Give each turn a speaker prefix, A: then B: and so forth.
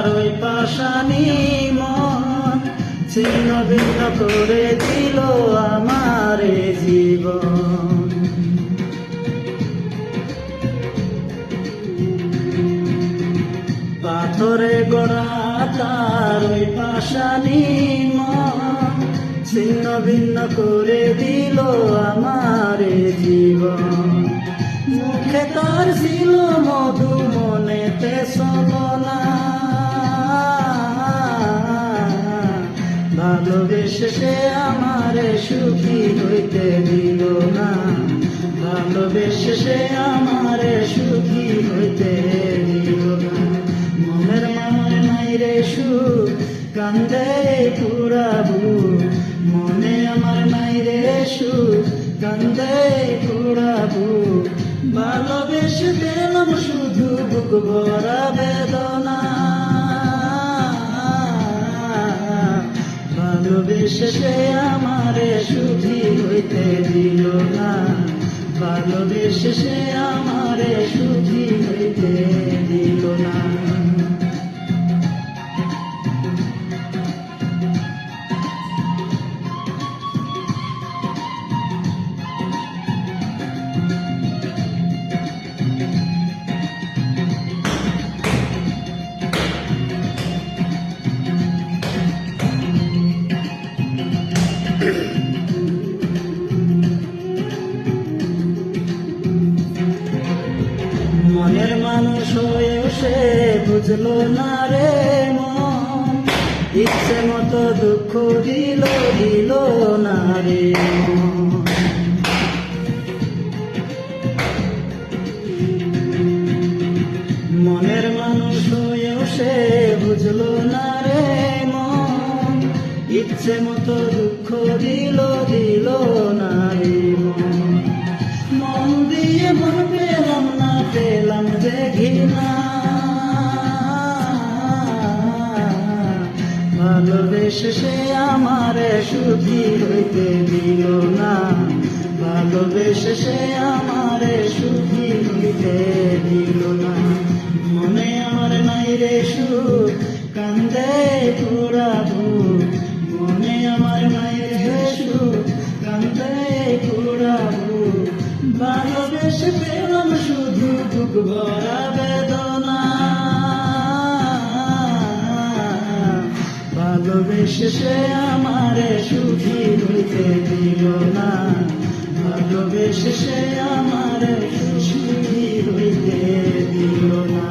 A: তার ওই পাশানি মন ছিন্ন ভিন্ন করে দিল আমার জীবন। পাথরে গড়া তার ওই পাশানি মন ছিন্ন ভিন্ন করে দিল আমার জীবন। মুখে তার ছিল মধু, মনেতে ছলনা, ভালোবেসে সে আমারে সুখী হইতে দিল না, ভালোবেসে সে আমারে সুখী হইতে দিল না। মনের মনে নাই রে সুখ, কান্দে পুরাবু, মনে আমার নাই রে সুখ, কান্দে পুরাবু। ভালোবেসে পেলাম শুধু বুক ভরা বেদনা, ভালোবেসে সে আমারে সুখী হইতে দিল না, ভালোবেসে সে আমারে সুখী হইতে দিল না। মনের মানুষ হয়েও সে বুঝলো না রে মন, ইচ্ছে মতো দুঃখ দিল দিল না রে মন। মনের মানুষ হয়েও সে বুঝলো না রে মন, ইচ্ছে মতো দুঃখ দিল দিল না রে মন। মন দিয়ে মন পেলাম না, পেলাম যে ঘৃণা, ভালোবেসে সে আমারে সুখী হইতে দিল না, ভালোবেসে সে আমারে সুখী হইতে দিল না। মনে আমার নাই রে সুখ, কান্দে পুরাবু, মনে আমার নাই রে সুখ, কান্দে পুরাবু। ভালোবেসে পেলাম শুধু বুক ভরা বেদনা, ভালোবেসে সে আমারে সুখী হইতে দিল না, ভালোবেসে সে আমারে সুখী হইতে দিল না।